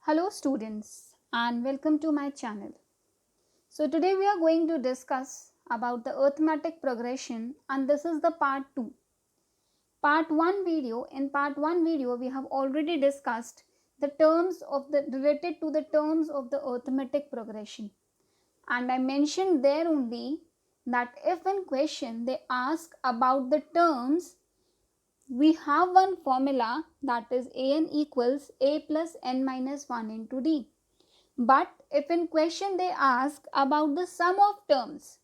Hello students and welcome to my channel. So today we are going to discuss about the arithmetic progression and this is the part 2. In part 1 video we have already discussed the terms of the related to the terms of the arithmetic progression, and I mentioned there only that if in question they ask about the terms, we have one formula, that is an equals a plus n minus 1 into d. But if in question they ask about the sum of terms,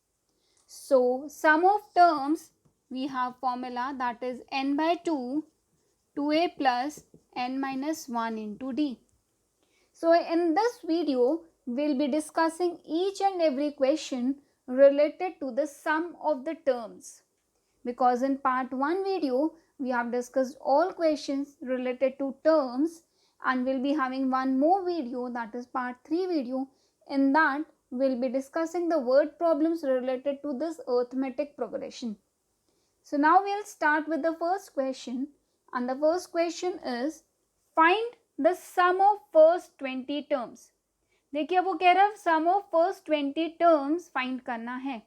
so sum of terms we have formula, that is n by 2 2a plus n minus 1 into d. So in this video we'll be discussing each and every question related to the sum of the terms, because in part 1 video we have discussed all questions related to terms, and we'll be having one more video, that is part 3 video. In that we'll be discussing the word problems related to this arithmetic progression. So now we'll start with the first question, and the first question is find the sum of first 20 terms. देखिए वो कह रहा है sum of first 20 terms find करना है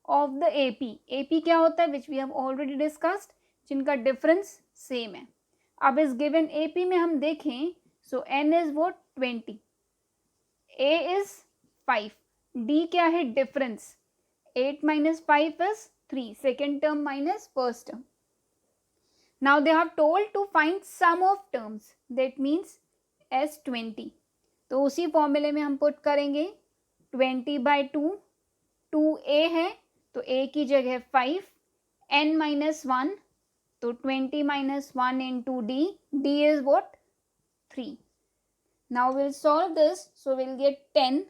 of the AP. AP क्या होता है, which we have already discussed, जिनका डिफरेंस सेम है. अब इस गिवन एपी में हम देखें, so N is what 20, A is 5, D क्या है difference 8 minus 5 is 3, second term minus first term. Now they have told to find sum of terms, that means S20. तो उसी फॉर्मूले में हम पुट करेंगे 20/2, 2a है तो a की जगह 5, n minus 1 तो 20 minus 1 into d, d is what 3. Now we'll solve this, so we'll get 10,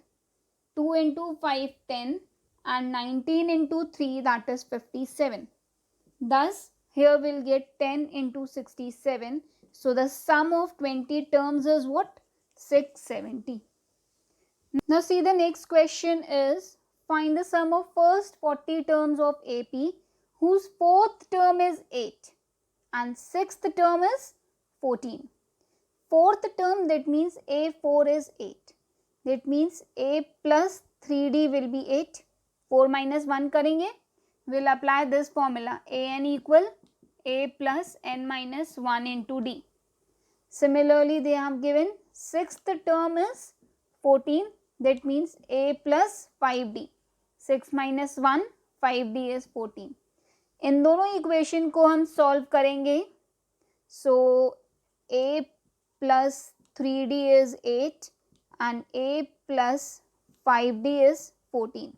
2 into 5 10 and 19 into 3, that is 57. Thus here we'll get 10 into 67, so the sum of 20 terms is what 670. Now see the next question is find the sum of first 40 terms of AP whose fourth term is 8 and sixth term is 14. Fourth term, that means A4 is 8. That means A plus 3D will be 8. 4 minus 1 करेंगे. We'll apply this formula, AN equal A plus n minus 1 into D. Similarly, they have given sixth term is 14, that means a plus 5d. 6 minus 1, 5d is 14. इन दोनों equation को हम solve करेंगे. सो a plus 3d is 8 and a plus 5d is 14.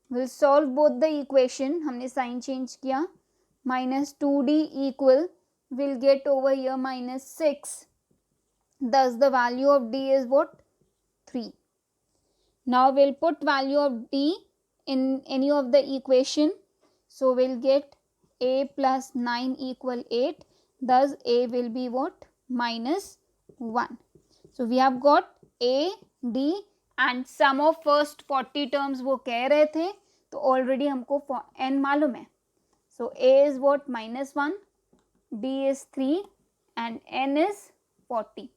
We'll solve both the equation. हमने sign change किया. Minus 2d equal, we'll get over here minus 6. Thus the value of d is what 3. Now we'll put value of d in any of the equation. So we'll get a plus 9 equal 8. Thus a will be what minus 1. So we have got a, d and sum of first 40 terms वो कह रहे थे, तो already हमको n मालूम है. So a is what minus 1, d is 3 and n is 40.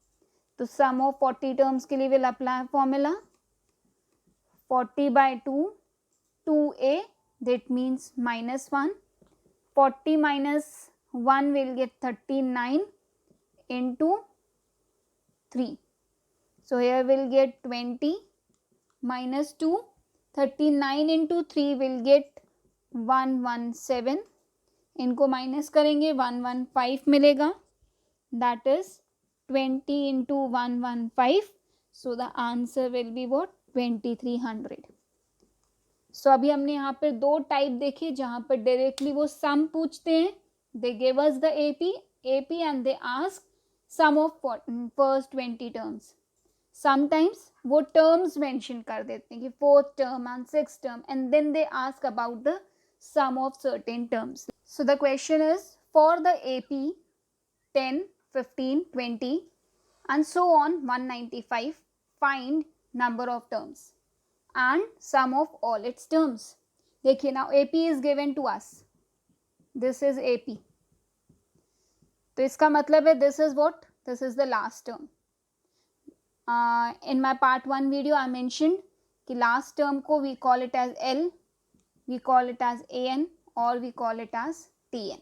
तो sum of 40 terms के लिए will apply formula 40/2, 2a, that means minus 1. 40 minus 1 will get 39 into 3. So here we'll get 20 minus 2, 39 into 3 will get 117. इनको minus करेंगे 115 मिलेगा, that is 20 into 115. So the answer will be what 2300. So अभी हमने यहाँ पर दो टाइप देखे जहाँ पर डायरेक्टली वो सम पूछते हैं. They gave us the AP and they ask sum of first 20 terms. Sometimes वो terms mention कर देते हैं कि fourth term and sixth term, and then they ask about the sum of certain terms. So the question is for the AP 10, 15, 20 and so on 195, find number of terms and sum of all its terms. देखिए now AP is given to us. This is AP. तो इसका मतलब है this is what? This is the last term. In my part 1 video I mentioned कि last term को we call it as L, we call it as AN, or we call it as TN.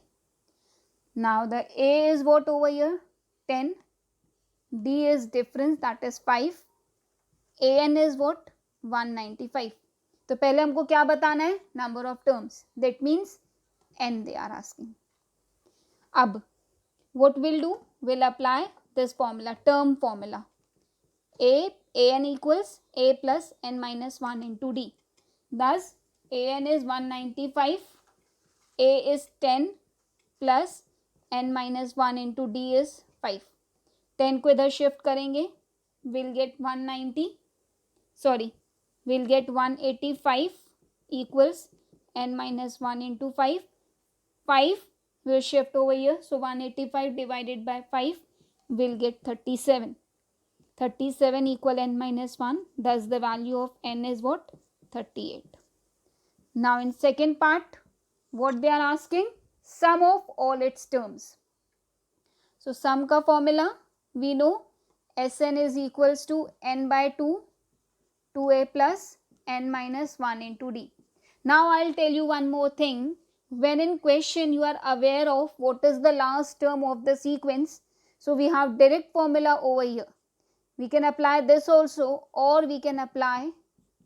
Now the A is what over here? 10. D is difference, that is 5. AN is what? 195. तो पहले हमको क्या बताना है? Number of terms. That means N they are asking. अब what we'll do? We'll apply this formula, term formula. AN equals A plus N minus 1 into D. Thus AN is 195, A is 10 plus N minus 1 into D is 5. 10 को इधर shift करेंगे, we'll get 185 equals N minus 1 into 5. 5 will shift over here, so 185 divided by 5 will get 37. 37 equal N minus 1, thus the value of N is what? 38. Now in second part, what they are asking? Sum of all its terms. So sum ka formula we know, Sn is equals to N by 2, 2A plus N minus 1 into D. Now I'll tell you one more thing. When in question you are aware of what is the last term of the sequence, so we have direct formula over here. We can apply this also, or we can apply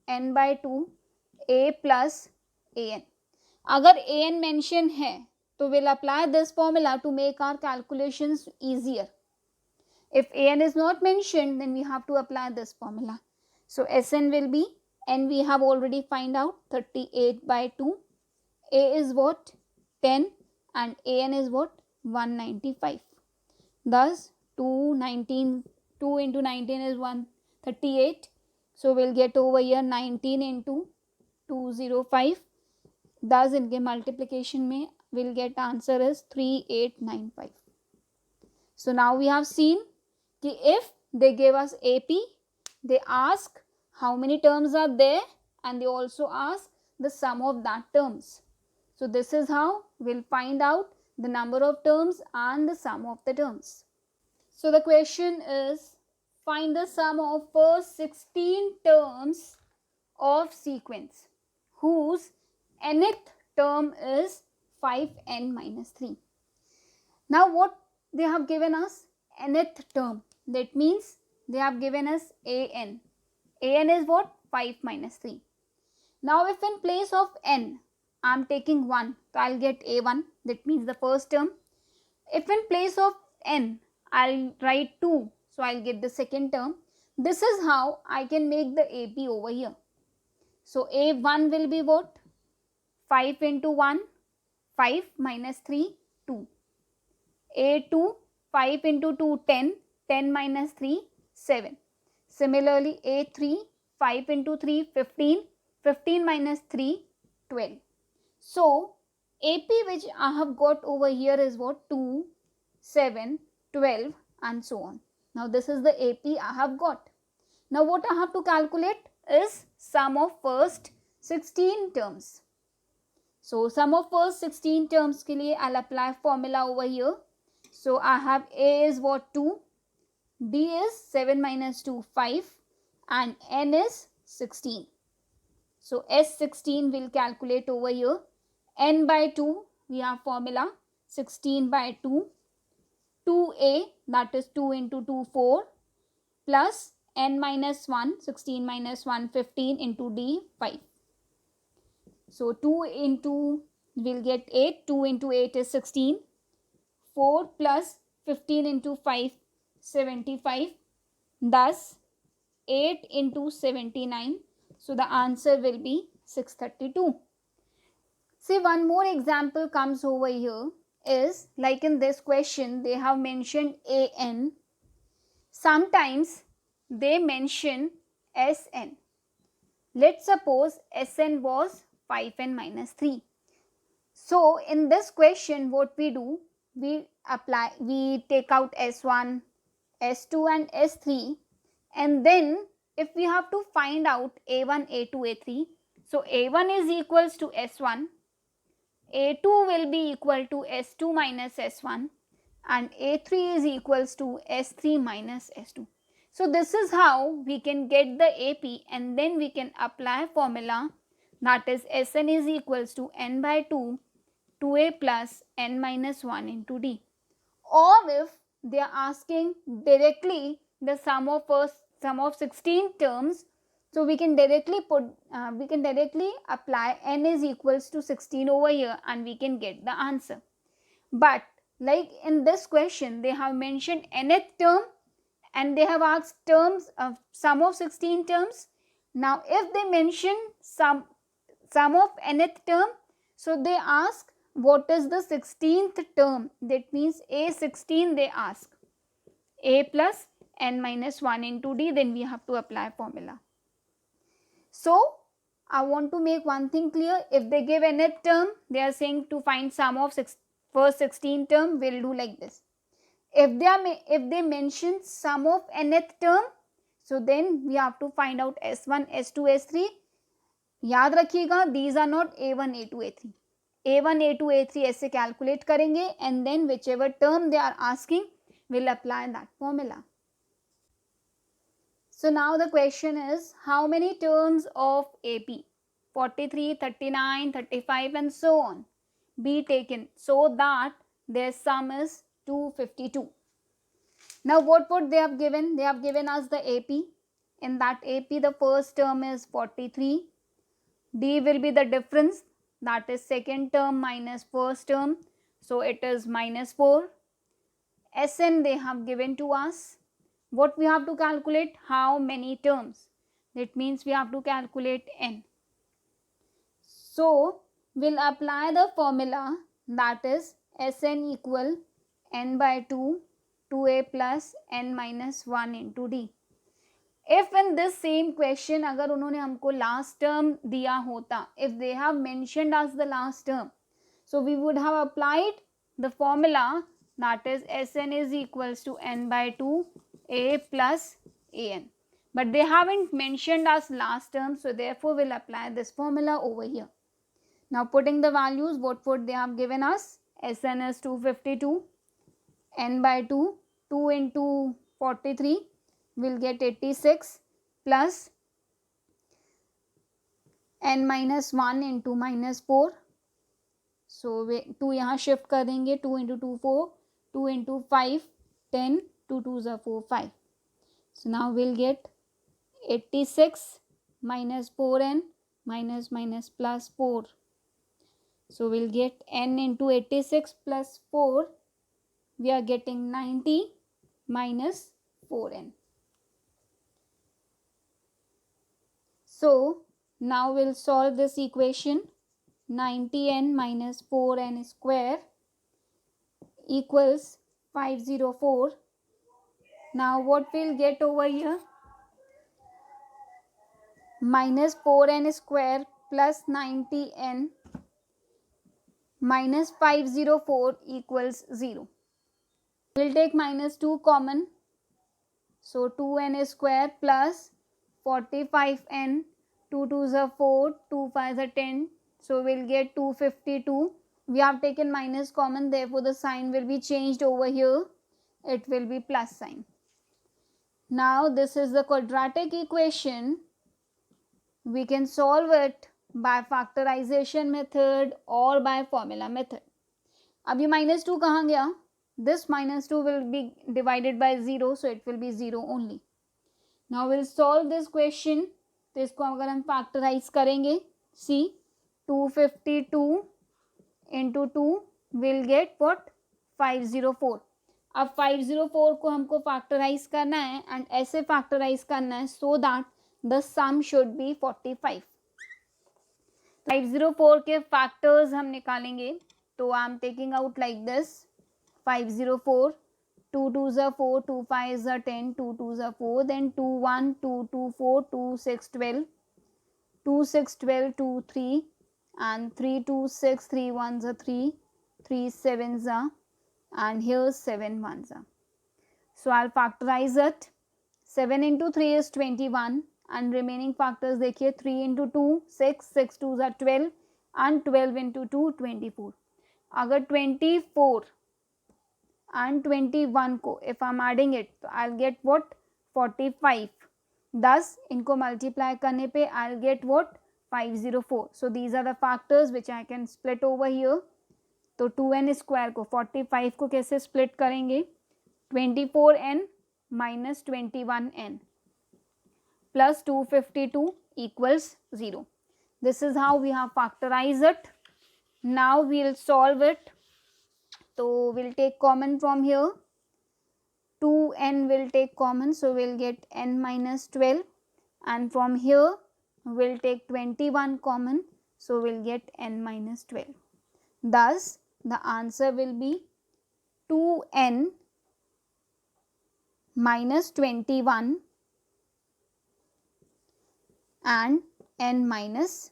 N by 2 A plus AN. अगर AN mention है तो we'll apply this formula to make our calculations easier. If AN is not mentioned, then we have to apply this formula. So Sn will be, N we have already find out, 38 by 2. A is what? 10 and AN is what? 195. Thus 2 into 19 is 138. So we'll get over here 19 into 205. Thus इनके multiplication में we'll get answer is 3895. So now we have seen कि if they gave us AP, they ask how many terms are there and they also ask the sum of that terms. So this is how we'll find out the number of terms and the sum of the terms. So the question is, find the sum of first 16 terms of sequence whose nth term is 5n minus 3. Now what they have given us? Nth term. That means they have given us AN. AN is what? 5 minus 3. Now if in place of N I am taking 1, so I will get A1, that means the first term. If in place of N I will write 2, so I will get the second term. This is how I can make the AP over here. So A1 will be what? 5 into 1, 5 minus 3, 2. A2, 5 into 2, 10, 10 minus 3, 7. Similarly, A3, 5 into 3, 15, 15 minus 3, 12. So, AP which I have got over here is what? 2, 7, 12 and so on. Now, this is the AP I have got. Now, what I have to calculate is sum of first 16 terms. So, sum of first 16 terms के लिए I'll apply formula over here. So, I have A is what? 2, D is 7 minus 2, 5 and N is 16. So, S16 will calculate over here. N by 2, we have formula 16 by 2. 2A, that is 2 into 2, 4 plus N minus 1, 16 minus 1, 15 into D, 5. So, 2 into, we'll get 8, 2 into 8 is 16, 4 plus 15 into 5, 75, thus 8 into 79, so the answer will be 632. See, one more example comes over here is like in this question they have mentioned AN, sometimes they mention SN. Let's suppose SN was 5n minus 3. So in this question what we do, we take out S1, S2 and S3, and then if we have to find out A1, A2, A3, so A1 is equals to S1, A2 will be equal to S2 minus S1 and A3 is equals to S3 minus S2. So this is how we can get the AP, and then we can apply formula, that is Sn is equals to n by 2 2a plus n minus 1 into d. Or if they are asking directly the sum of 16 terms, so we can directly apply n is equals to 16 over here and we can get the answer. But like in this question, they have mentioned nth term and they have asked terms of sum of 16 terms. Now if they mention sum of nth term, so they ask what is the 16th term, that means a16 they ask, a plus n minus 1 into d, then we have to apply formula. So I want to make one thing clear, if they give nth term, they are saying to find sum of first 16 term, we'll do like this. If they mention sum of nth term, so then we have to find out S1, S2, S3. याद रखिएगा, these are not A1, A2, A3. A1, A2, A3 ऐसे calculate करेंगे and then whichever term they are asking, we'll apply that formula. So now the question is, how many terms of AP 43, 39, 35 and so on be taken so that their sum is 252. Now what would they have given? They have given us the AP. In that AP the first term is 43. D will be the difference, that is second term minus first term, so it is minus 4. Sn they have given to us. What we have to calculate? How many terms? That means we have to calculate n. So we'll apply the formula, that is Sn equal n by 2 2a plus n minus 1 into d. If in this same question अगर उन्होंने हमको last term दिया होता, if they have mentioned as the last term, so we would have applied the formula, that is Sn is equals to n by 2 a plus an. But they haven't mentioned as last term, so therefore we'll apply this formula over here. Now putting the values, what would they have given us? Sn is 252, n by 2, 2 into 43 will get 86 plus n minus 1 into minus 4. So 2 यहाँ shift कर देंगे, 2 into 2 4, 2 into 5 10, 2 2s are 4 5. So now we'll get 86 minus 4n minus minus plus 4. So we'll get n into 86 plus 4, we are getting 90 minus 4n. So now we'll solve this equation. 90n minus 4n square equals 504. Now what we'll get over here? Minus 4n square plus 90n minus 504 equals 0. We'll take minus 2 common. So 2n square plus 45n, 2 2s are 4, 2 5s are 10. So we'll get 252. We have taken minus common, therefore the sign will be changed over here. It will be plus sign. Now this is the quadratic equation. We can solve it by factorization method or by formula method. अब ये minus 2 कहाँ गया? This minus 2 will be divided by 0, so it will be 0 only. Now we'll solve this question. तो इसको अगर हम factorize करेंगे, see 252 into 2 will get what? 504. अब 504 को हमको factorize करना है and ऐसे factorize करना है so that the sum should be 45. 504 के factors हम निकालेंगे, तो I am taking out like this. 504, 2 2s are 4, 2 5s are 10, 2 2s are 4, then 2 1, 2 2 4, 2 6 12, 2 6 12, 2 3, and 3 2 6, 3 1s are 3, 3 7s are, and here 7 1s are. So I'll factorize it. 7 into 3 is 21, and remaining factors देखिए, 3 into 2 6, 6 2s are 12, and 12 into 2 24. अगर 24 and 21 को if I'm adding it, I'll get what? 45, thus इनको multiply करने पे I'll get what 504. So these are the factors which I can split over here. तो 2n square को 45 को कैसे split करेंगे, 24n minus 21n plus 252 equals 0. This is how we have factorized it. Now we'll solve it. So we'll take common from here. 2n will take common, so we'll get n minus 12, and from here we'll take 21 common, so we'll get n minus 12. Thus the answer will be 2n minus 21 and n minus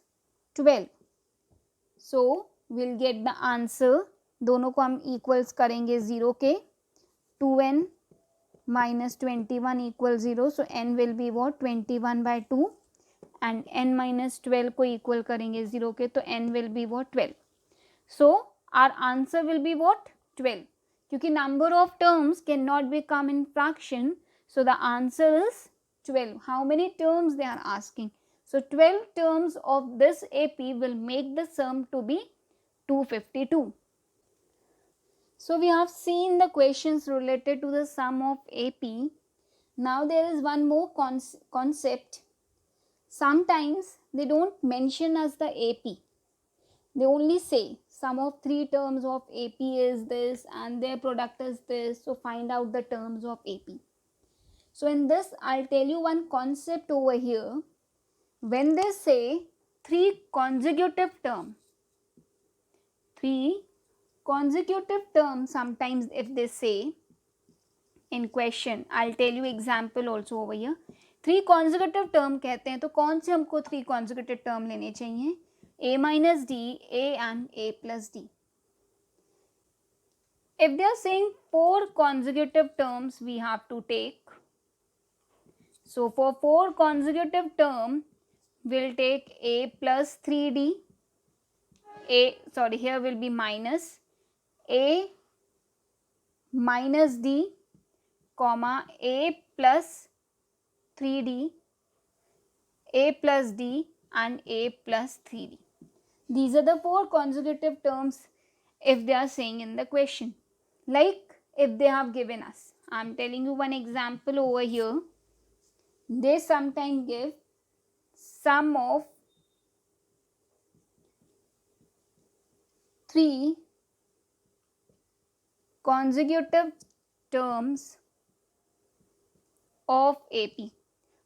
12. So we'll get the answer, दोनों को हम equals करेंगे 0 के, 2n minus 21 equals 0, so n will be what 21 by 2, and n minus 12 को equal करेंगे 0 के, तो n will be what 12. So our answer will be what 12, क्योंकि number of terms cannot be come in fraction, so the answer is 12. How many terms they are asking? So 12 terms of this AP will make the sum to be 252. So we have seen the questions related to the sum of AP. Now there is one more concept. Sometimes they don't mention as the AP. They only say sum of 3 terms of AP is this and their product is this. So find out the terms of AP. So in this I'll tell you one concept over here. When they say 3 consecutive terms, sometimes if they say in question, I'll tell you example also over here. 3 consecutive term कहते हैं, तो कौन से हमको 3 consecutive term लेने चाहिए, a minus d, a and a plus d. If they are saying 4 consecutive terms we have to take. So for 4 consecutive term we'll take a plus 3d, here will be minus a minus d, comma a plus 3d, a plus d and a plus 3d. These are the 4 consecutive terms if they are saying in the question. Like if they have given us, I am telling you one example over here. They sometimes give sum of 3 consecutive terms of AP.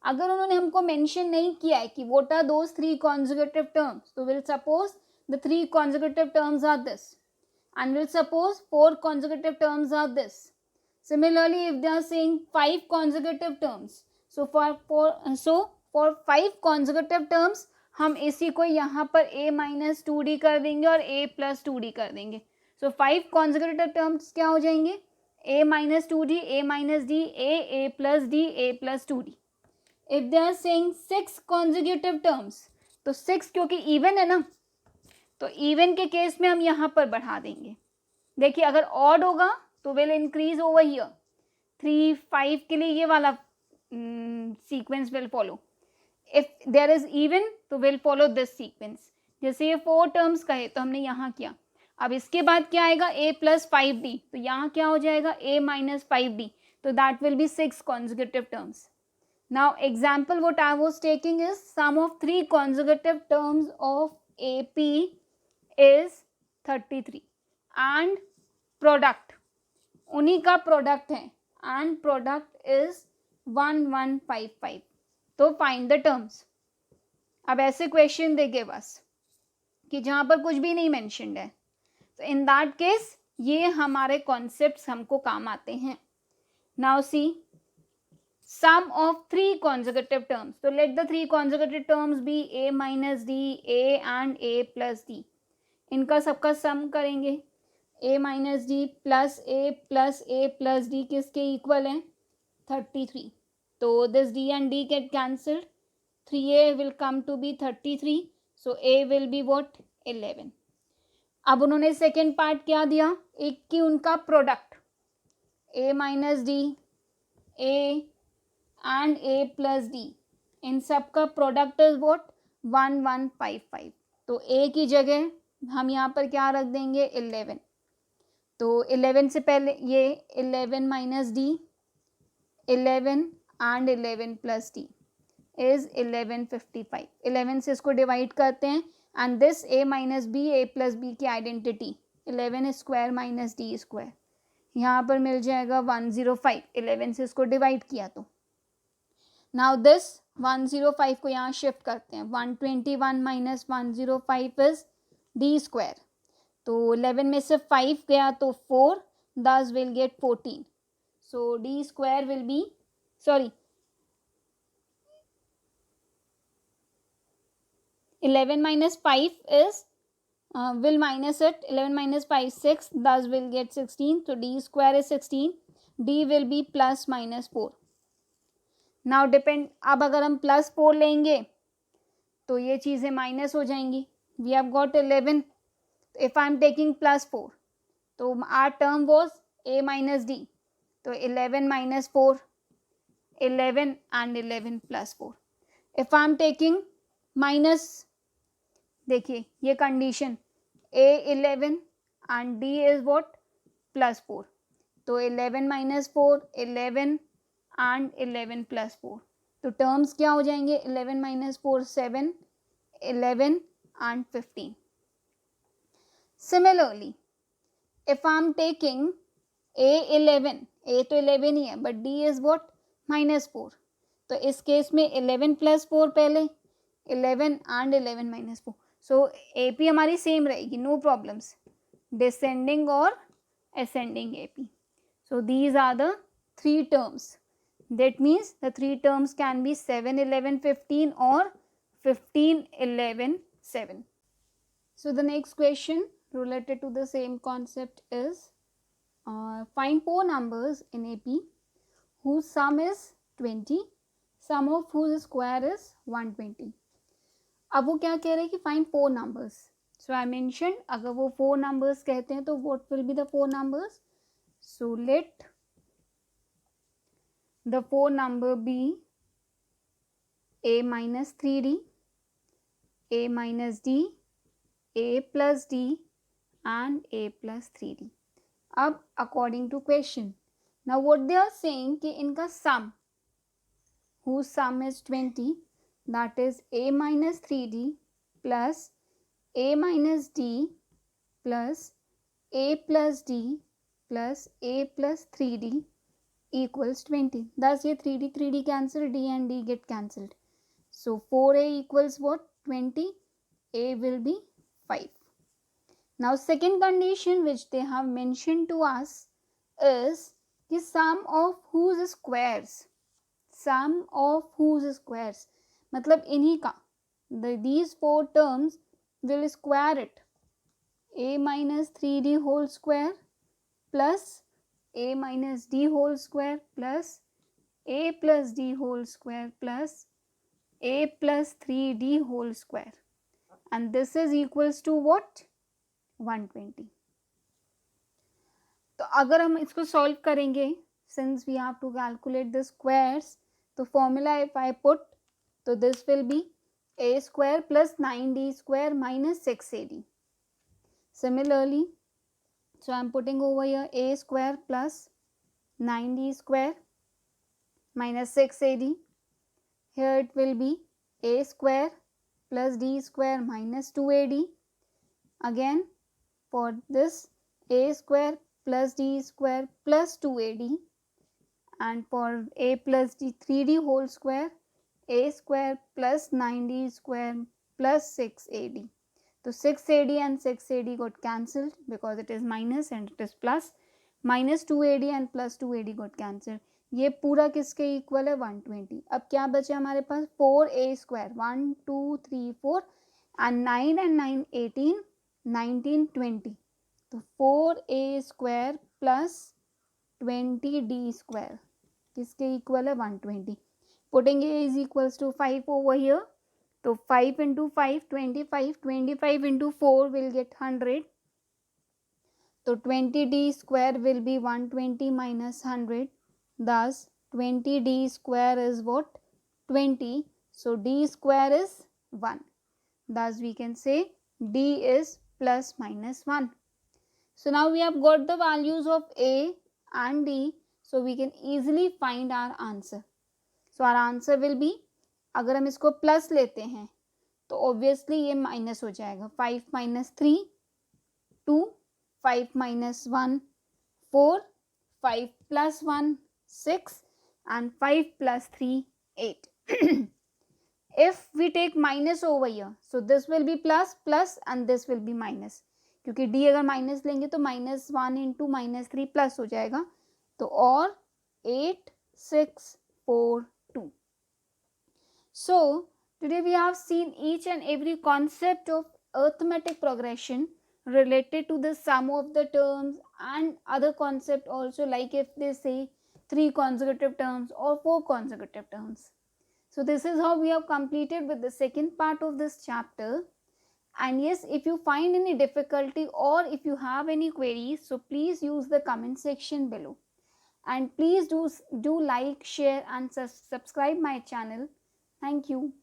अगर उन्होंने हमको mention नहीं किया है कि what are those 3 consecutive terms, so we'll suppose the 3 consecutive terms are this, and we'll suppose 4 consecutive terms are this. Similarly, if they are saying 5 consecutive terms, so for 5 consecutive terms हम इसी को यहाँ पर a minus 2d कर देंगे और a plus 2d कर देंगे. So 5 consecutive terms क्या हो जाएंगे, a minus 2d, a minus d, a plus d, a plus 2d. If they are saying 6 consecutive terms, तो 6 क्योंकि even है ना, तो even के केस में हम यहाँ पर बढ़ा देंगे. देखिए अगर odd होगा तो will increase over here. 3, 5 के लिए ये वाला sequence will follow. If there is even तो will follow this sequence. जैसे ये 4 terms का है तो हमने यहाँ किया. अब इसके बाद क्या आएगा, a plus 5d, तो यहाँ क्या हो जाएगा, a minus 5d, तो that will be 6 consecutive terms. Now example what I was taking is sum of 3 consecutive terms of AP is 33 and product उन्हीं का product है and product is 1155. तो find the terms. अब ऐसे question they give us कि जहाँ पर कुछ भी नहीं mentioned है, तो in that case ये हमारे concepts हमको काम आते हैं. Now see sum of 3 consecutive terms. So let the 3 consecutive terms be a minus d, a and a plus d. इनका सबका sum करेंगे. a minus d plus a plus d किसके equal है, 33. तो this d and d get cancelled. 3a will come to be 33. So a will be what, 11. अब उन्होंने second part क्या दिया, एक की उनका product a minus d, a and a plus d, इन सब का प्रोडक्ट इज व्हाट 1155. तो a की जगह हम यहाँ पर क्या रख देंगे 11. तो 11 से पहले ये 11 minus D, 11 and 11 plus D is 1155. 11 से इसको डिवाइड करते हैं and this a minus B, a plus B की identity 11 square minus D square, यहाँ पर मिल जाएगा 105. 11 से इसको डिवाइड किया तो नाउ दिस 105 को यहाँ शिफ्ट करते हैं. 121 माइनस 105 इज डी स्क्वायर. तो 11 में से 5 गया तो 4, thus will get 14. So d square will be, sorry, 11 minus 5 is, will minus it, 11 minus 5 6, thus will get 16. So d square is 16, d will be plus minus 4. Now depend, अब अगर हम plus 4 लेंगे तो ये चीज़ें माइनस हो जाएंगी. We have got 11. If I am taking plus 4, तो our term was a minus d. तो 11 minus 4, 11 and 11 plus 4. If I am taking minus, देखिए ये condition a 11 and d is what plus 4. तो 11 minus 4, 11 and 11 plus 4. तो terms क्या हो जाएंगे 11 minus 4 7, 11 and 15. Similarly, if I am taking a11, a तो 11 ही है but d is what minus 4. तो इस केस में 11 plus 4 पहले, 11 and 11 minus 4. So AP हमारी सेम रहेगी, no problems, descending और ascending AP. So these are the three terms. That means the three terms can be 7 11 15 or 15 11 7. So the next question related to the same concept is find four numbers in AP whose sum is 20, sum of whose square is 120. अब वो क्या कह रहे हैं कि find four numbers. So I mentioned अगर वो four numbers कहते हैं तो what will be the four numbers? So let the four number be a minus 3d, a minus d, a plus d and a plus 3d. अब according to question, now what they are saying कि इनका sum, whose sum is 20, that is a minus 3d plus a minus d plus a plus d plus a plus 3d equals 20. Thus ये 3d cancel, d and d get cancelled. So 4a equals what? 20. A will be 5. Now second condition which they have mentioned to us is the sum of whose squares. Sum of whose squares. मतलब इन्हीं का. These four terms will square it. A minus 3d whole square plus a minus d whole square plus a plus d whole square plus a plus 3d whole square, and this is equals to what? 120. तो अगर हम इसको solve करेंगे, since we have to calculate the squares, तो formula if I put, तो this will be a square plus 9d square minus 6ad. Similarly, so I am putting over here a square plus 9d square minus 6ad. Here it will be a square plus d square minus 2ad. Again for this a square plus d square plus 2ad, and for a plus d 3d whole square a square plus 9d square plus 6ad. So 6ad and 6ad got cancelled because it is minus and it is plus. Minus 2ad and plus 2ad got cancelled. ये पूरा किसके equal है 120. अब क्या बचे हमारे पास 4a square 1 2 3 4 and 9 and 9 18 19 20. तो 4a square plus 20d square किसके इक्वल है 120. Putting a is equals to 5 over here. तो 5 into 5 25, 25 into 4 will get 100. तो 20d square will be 120 minus 100. Thus 20d square is what? 20. So d square is 1. Thus we can say d is plus minus 1. So now we have got the values of a and d. So we can easily find our answer. So our answer will be, अगर हम इसको plus लेते हैं तो obviously ये minus हो जाएगा. 5 minus 3 2, 5 minus 1 4, 5 plus 1 6 and 5 plus 3 8. If we take minus over here, so this will be plus and this will be minus. क्योंकि d अगर माइनस लेंगे तो -1 into -3 प्लस हो जाएगा. तो और 8 6 4 2. So today we have seen each and every concept of arithmetic progression related to the sum of the terms and other concept also, like if they say 3 consecutive terms or 4 consecutive terms. So this is how we have completed with the second part of this chapter. And yes, if you find any difficulty or if you have any queries, so please use the comment section below. And please do like, share and subscribe my channel. Thank you.